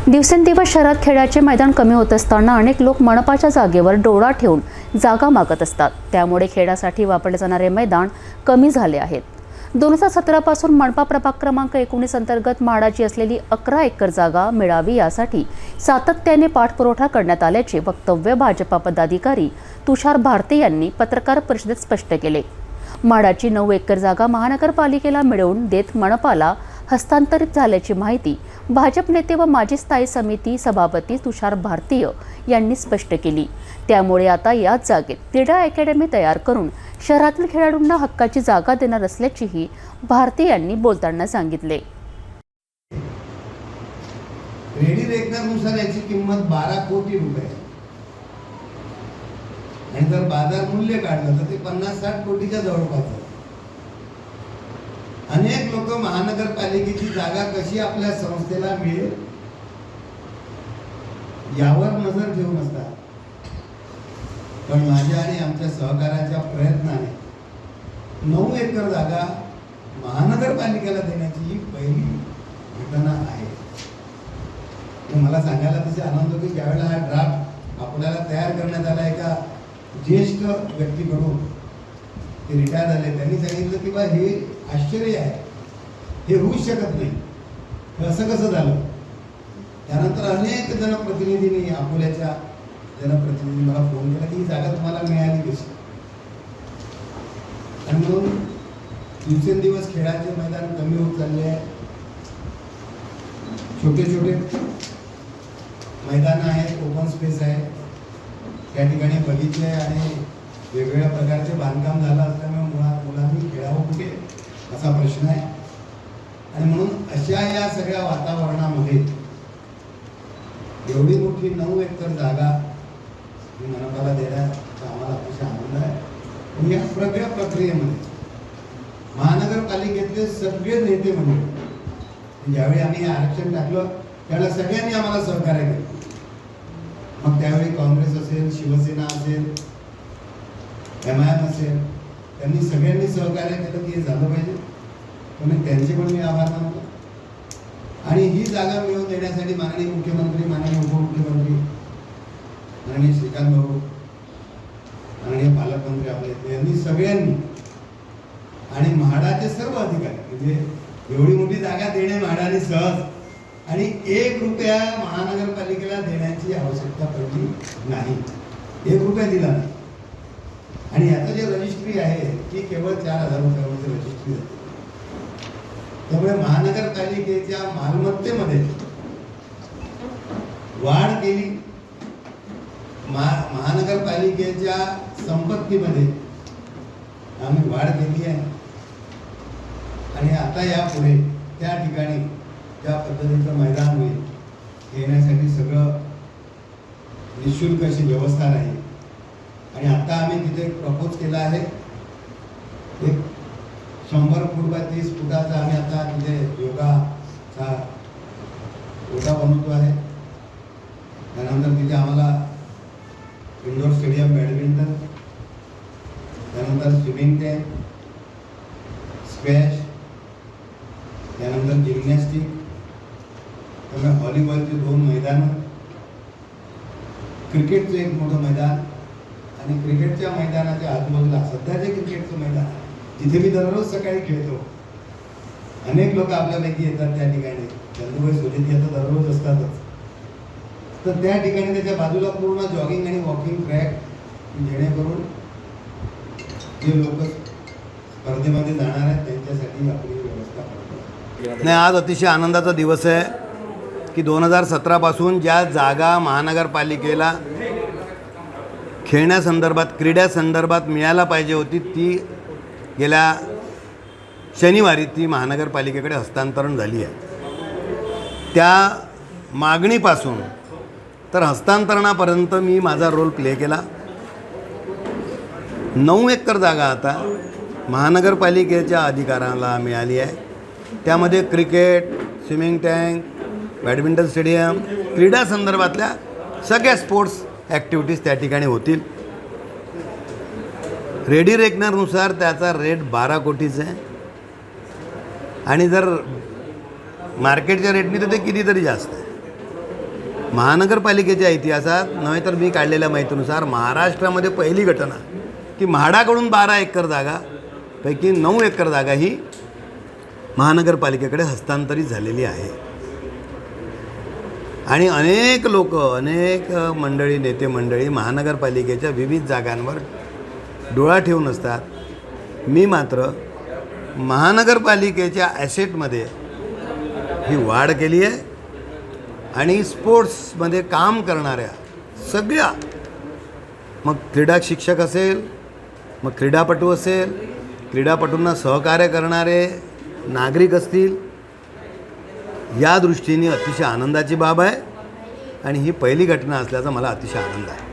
दिवसेंदिवस शहरात खेळाचे मैदान कमी होत असताना अनेक लोक मनपाच्या जागेवर डोळा ठेवून जागा मागत असतात। त्यामुळे खेळासाठी वापरले जाणारे मैदान कमी झाले आहेत। 2017 पासून मनपा प्रभाग क्रमांक 19 अंतर्गत म्हाडाची असलेली 11 एकर जागा मिळावी यासाठी सातत्याने पाठपुरावा करण्यात आल्याचे वक्तव्य भाजपा पदाधिकारी तुषार भारती यांनी पत्रकार परिषदेत स्पष्ट केले। म्हाडाची 9 एकर जागा महानगरपालिकेला मिळवून देत मनपाला हस्तांतरित झाल्याची माहिती भाजप नेते व माजी स्थायी समिती सभापती तुषार भारतीय यांनी स्पष्ट केली। त्यामुळे आता याच जागेत क्रीडा अकॅडमी तयार करून शहरातील खेळाडूंना हक्काची जागा देणार असल्याचीही भारती यांनी बोलताना सांगितले। रेडी रेकनरनुसार याची किंमत 12 कोटी रुपये आणि जर बाजार मूल्य काढलं तर ते 50-60 कोटीच्या जवळपास आहे। अनेक लोक महानगरपालिकेची जागा कशी आपल्या संस्थेला मिळेल यावर नजर ठेवून असतात, पण माझ्या आणि आमच्या सहकार्याच्या प्रयत्नाने 9 एकर जागा महानगरपालिकेला देण्याची ही पहिली घटना आहे। मला सांगायला तसे आनंद होतो की ज्यावेळेला हा ड्राफ्ट आपल्याला तयार करण्यात आला एका ज्येष्ठ व्यक्तीकडून, ते रिटायर झाले, त्यांनी सांगितलं की बा हे आश्चर्य आहे, हे होऊच शकत नाही, असं कसं झालं। त्यानंतर अनेक जनप्रतिनिधींनी, अकोल्याच्या जनप्रतिनिधी मला फोन केला की ही जागा तुम्हाला मिळाली कशी, आणि म्हणून दिवसेंदिवस खेळाचे मैदान कमी होत चालले आहे। छोटे छोटे मैदान आहेत, ओपन स्पेस आहे, त्या ठिकाणी बगीचे आणि वेगवेगळ्या प्रकारचे बांधकाम झालं असल्यामुळे मुलांनी खेळावं कुठे असा प्रश्न आहे। आणि म्हणून अशा या सगळ्या वातावरणामध्ये एवढी मोठी 9 एकर जागा मनपाला देण्याचा आम्हाला अतिशय आनंद आहे। आणि या सगळ्या प्रक्रियेमध्ये महानगरपालिकेतले सगळे नेते मंडळी, ज्यावेळी आम्ही हे आरक्षण टाकलं त्यावेळेला सगळ्यांनी आम्हाला सहकार्य केलं। मग त्यावेळी काँग्रेस असेल, शिवसेना असेल, MIM असेल, त्यांनी सगळ्यांनी सहकार्य केलं की हे झालं पाहिजे, म्हणून त्यांचे पण मी आभार मानतो। आणि ही जागा मिळवून देण्यासाठी माननीय मुख्यमंत्री, माननीय उपमुख्यमंत्री, माननीय श्रीकांत भाऊ, माननीय पालकमंत्री आपले, यांनी सगळ्यांनी आणि म्हाडाचे सर्व अधिकारी, म्हणजे एवढी मोठी जागा देणे म्हाडाने सहज, आणि 1 रुपया महानगरपालिकेला देण्याची आवश्यकता पडली नाही, 1 रुपया दिला नाही। आणि याचं जे रजिस्ट्री आहे ती केवळ 4,000 रुपयावरची रजिस्ट्री आहे। त्यामुळे महानगरपालिकेच्या मालमत्तेमध्ये वाढ केली, महानगरपालिकेच्या संपत्तीमध्ये आम्ही वाढ केली आहे। आणि आता यापुढे त्या ठिकाणी ज्या पद्धतीचं मैदान होईल येण्यासाठी सगळं निःशुल्क अशी व्यवस्था राहील। आणि आता आम्ही तिथे एक प्रपोज केला आहे, एक 100 फूट बाय 30 फुटाचा आम्ही आता तिथे योगाचा कोटा बनवतो आहे। त्यानंतर तिथे आम्हाला इंडोर स्टेडियम, बॅडमिंटन, त्यानंतर स्विमिंग टँक, स्क्वॅश, त्यानंतर जिम्नॅस्टिक, त्यामुळे व्हॉलीबॉलचे 2 मैदान, क्रिकेटचं एक मोठं मैदान, आणि क्रिकेटच्या मैदानाच्या आजूबाजूला सध्या जे क्रिकेटचं मैदान जिथे मी दररोज सकाळी खेळतो, अनेक लोक आपल्यापैकी येतात त्या ठिकाणी, चंदूभाई सोजती आता दररोज असतातच, तर त्या ठिकाणी त्याच्या बाजूला पूर्ण जॉगिंग आणि वॉकिंग ट्रॅक, जेणेकरून जे लोक स्पर्धेमध्ये जाणार आहेत त्यांच्यासाठी आपली व्यवस्था करतो। नाही, आज अतिशय आनंदाचा दिवस आहे की 2017 पासून ज्या जागा महानगरपालिकेला खेळण्यासंदर्भात, क्रीडासंदर्भात मिळायला पाहिजे होती, ती गेल्या शनिवारी ती महानगरपालिकेकडे हस्तांतरण झाली आहे। त्या मागणीपासून तर हस्तांतरणापर्यंत मी माझा रोल प्ले केला। 9 एकर जागा आता महानगरपालिकेच्या अधिकाराला मिळाली आहे। त्यामध्ये cricket, swimming tank, badminton stadium, क्रीडा संदर्भातल्या सगळ्या स्पोर्ट्स ॲक्टिव्हिटीज त्या ठिकाणी होतील। रेडी रेकनरनुसार त्याचा रेट 12 कोटीचा आहे, आणि जर मार्केटच्या रेटने तर ते कितीतरी जास्त आहे। महानगरपालिकेच्या इतिहासात नव्हे तर मी काढलेल्या माहितीनुसार महाराष्ट्रामध्ये पहिली घटना की म्हाडाकडून 12 एकर जागा पैकी 9 एकर जागा ही महानगरपालिकेकडे हस्तांतरित झालेली आहे. आणि अनेक लोक, अनेक मंडळी, नेते मंडळी महानगरपालिकेच्या विविध जागांवर डोळा ठेवून असतात. मी मात्र महानगरपालिकेच्या ॲसेटमध्ये ही वाढ केली आहे आणि स्पोर्ट्समध्ये काम करणाऱ्या सगळ्या, मग क्रीडा शिक्षक असेल, मग क्रीडापटू असेल, क्रीडापटूंना सहकार्य करणारे नागरिक असतील, या दृष्टीने अतिशय आनंदाची बाब आहे आणि ही पहिली घटना असल्याचा मला अतिशय आनंद आहे.